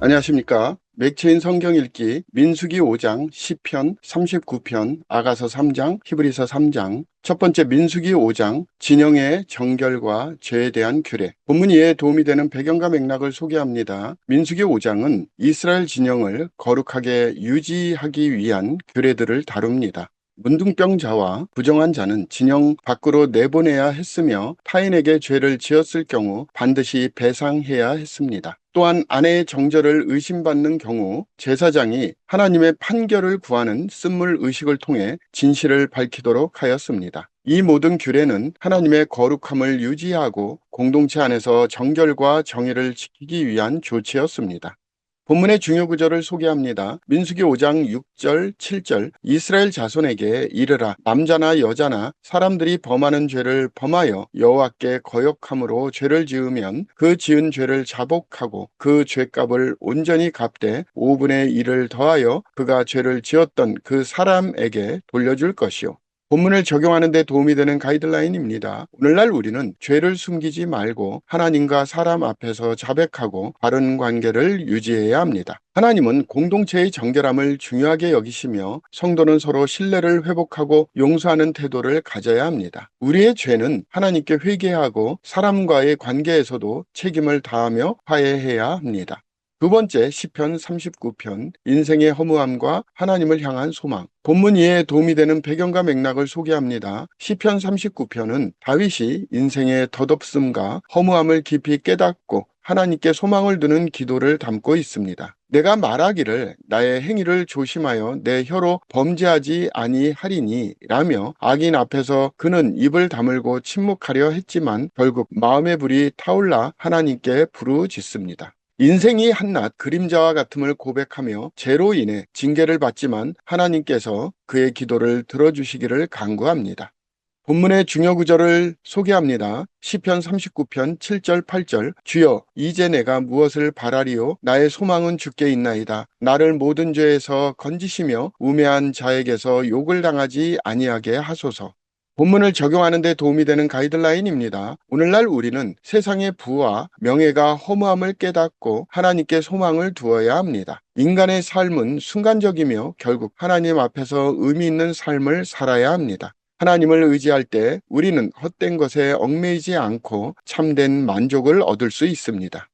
안녕하십니까. 맥체인 성경 읽기 민수기 5장, 시편 39편, 아가서 3장, 히브리서 3장. 첫 번째 민수기 5장, 진영의 정결과 죄에 대한 규례. 본문 이해에 도움이 되는 배경과 맥락을 소개합니다. 민수기 5장은 이스라엘 진영을 거룩하게 유지하기 위한 규례들을 다룹니다. 문둥병자와 부정한 자는 진영 밖으로 내보내야 했으며 타인에게 죄를 지었을 경우 반드시 배상해야 했습니다. 또한 아내의 정절을 의심받는 경우 제사장이 하나님의 판결을 구하는 쓴물 의식을 통해 진실을 밝히도록 하였습니다. 이 모든 규례는 하나님의 거룩함을 유지하고 공동체 안에서 정결과 정의를 지키기 위한 조치였습니다. 본문의 중요 구절을 소개합니다. 민수기 5장 6절, 7절 이스라엘 자손에게 이르라 남자나 여자나 사람들이 범하는 죄를 범하여 여호와께 거역함으로 죄를 지으면 그 지은 죄를 자복하고 그 죄값을 온전히 갚되 5분의 1을 더하여 그가 죄를 지었던 그 사람에게 돌려줄 것이요. 본문을 적용하는 데 도움이 되는 가이드라인입니다. 오늘날 우리는 죄를 숨기지 말고 하나님과 사람 앞에서 자백하고 바른 관계를 유지해야 합니다. 하나님은 공동체의 정결함을 중요하게 여기시며 성도는 서로 신뢰를 회복하고 용서하는 태도를 가져야 합니다. 우리의 죄는 하나님께 회개하고 사람과의 관계에서도 책임을 다하며 화해해야 합니다. 두 번째 시편 39편 인생의 허무함과 하나님을 향한 소망. 본문 이해에 도움이 되는 배경과 맥락을 소개합니다. 시편 39편은 다윗이 인생의 덧없음과 허무함을 깊이 깨닫고 하나님께 소망을 두는 기도를 담고 있습니다. 내가 말하기를 나의 행위를 조심하여 내 혀로 범죄하지 아니하리니 라며 악인 앞에서 그는 입을 다물고 침묵하려 했지만 결국 마음의 불이 타올라 하나님께 부르짖습니다. 인생이 한낱 그림자와 같음을 고백하며 죄로 인해 징계를 받지만 하나님께서 그의 기도를 들어주시기를 간구합니다. 본문의 중요 구절을 소개합니다. 시편 39편 7절 8절 주여 이제 내가 무엇을 바라리요 나의 소망은 주께 있나이다. 나를 모든 죄에서 건지시며 우매한 자에게서 욕을 당하지 아니하게 하소서. 본문을 적용하는 데 도움이 되는 가이드라인입니다. 오늘날 우리는 세상의 부와 명예가 허무함을 깨닫고 하나님께 소망을 두어야 합니다. 인간의 삶은 순간적이며 결국 하나님 앞에서 의미 있는 삶을 살아야 합니다. 하나님을 의지할 때 우리는 헛된 것에 얽매이지 않고 참된 만족을 얻을 수 있습니다.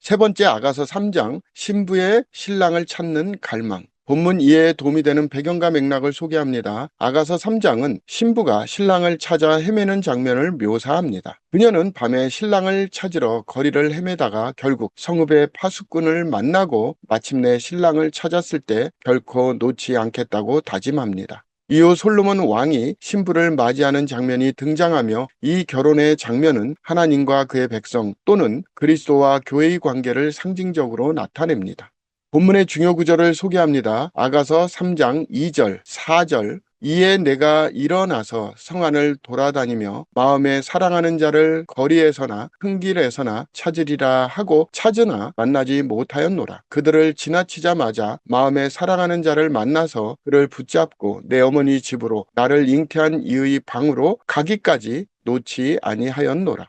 세 번째 아가서 3장 신부의 신랑을 찾는 갈망. 본문 이해에 도움이 되는 배경과 맥락을 소개합니다. 아가서 3장은 신부가 신랑을 찾아 헤매는 장면을 묘사합니다. 그녀는 밤에 신랑을 찾으러 거리를 헤매다가 결국 성읍의 파수꾼을 만나고 마침내 신랑을 찾았을 때 결코 놓지 않겠다고 다짐합니다. 이후 솔로몬 왕이 신부를 맞이하는 장면이 등장하며 이 결혼의 장면은 하나님과 그의 백성 또는 그리스도와 교회의 관계를 상징적으로 나타냅니다. 본문의 중요 구절을 소개합니다. 아가서 3장 2절, 4절 이에 내가 일어나서 성 안을 돌아다니며 마음에 사랑하는 자를 거리에서나 큰 길에서나 찾으리라 하고 찾으나 만나지 못하였노라. 그들을 지나치자마자 마음에 사랑하는 자를 만나서 그를 붙잡고 내 어머니 집으로 나를 잉태한 이의 방으로 가기까지 놓지 아니하였노라.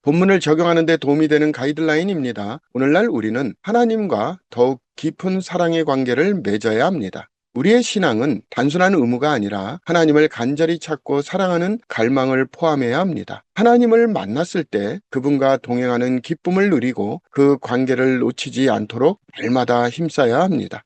본문을 적용하는 데 도움이 되는 가이드라인입니다. 오늘날 우리는 하나님과 더욱 깊은 사랑의 관계를 맺어야 합니다. 우리의 신앙은 단순한 의무가 아니라 하나님을 간절히 찾고 사랑하는 갈망을 포함해야 합니다. 하나님을 만났을 때 그분과 동행하는 기쁨을 누리고 그 관계를 놓치지 않도록 날마다 힘써야 합니다.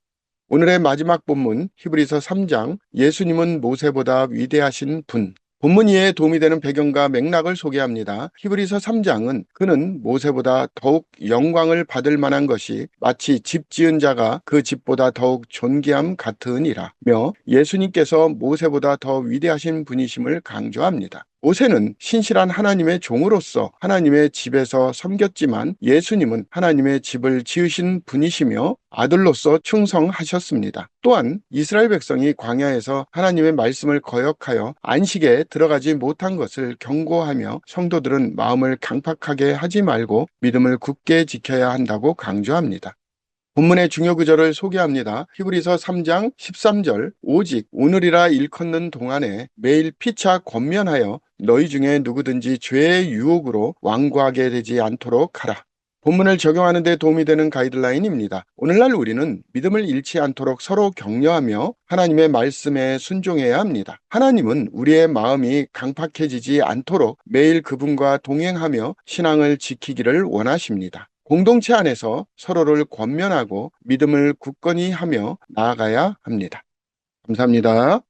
오늘의 마지막 본문 히브리서 3장 예수님은 모세보다 위대하신 분. 본문 이해에 도움이 되는 배경과 맥락을 소개합니다. 히브리서 3장은 그는 모세보다 더욱 영광을 받을 만한 것이 마치 집 지은 자가 그 집보다 더욱 존귀함 같으니라 며 예수님께서 모세보다 더 위대하신 분이심을 강조합니다. 모세는 신실한 하나님의 종으로서 하나님의 집에서 섬겼지만 예수님은 하나님의 집을 지으신 분이시며 아들로서 충성하셨습니다. 또한 이스라엘 백성이 광야에서 하나님의 말씀을 거역하여 안식에 들어가지 못한 것을 경고하며 성도들은 마음을 강팍하게 하지 말고 믿음을 굳게 지켜야 한다고 강조합니다. 본문의 중요 구절을 소개합니다. 히브리서 3장 13절 오직 오늘이라 일컫는 동안에 매일 피차 권면하여 너희 중에 누구든지 죄의 유혹으로 완고하게 되지 않도록 하라. 본문을 적용하는 데 도움이 되는 가이드라인입니다. 오늘날 우리는 믿음을 잃지 않도록 서로 격려하며 하나님의 말씀에 순종해야 합니다. 하나님은 우리의 마음이 강팍해지지 않도록 매일 그분과 동행하며 신앙을 지키기를 원하십니다. 공동체 안에서 서로를 권면하고 믿음을 굳건히 하며 나아가야 합니다. 감사합니다.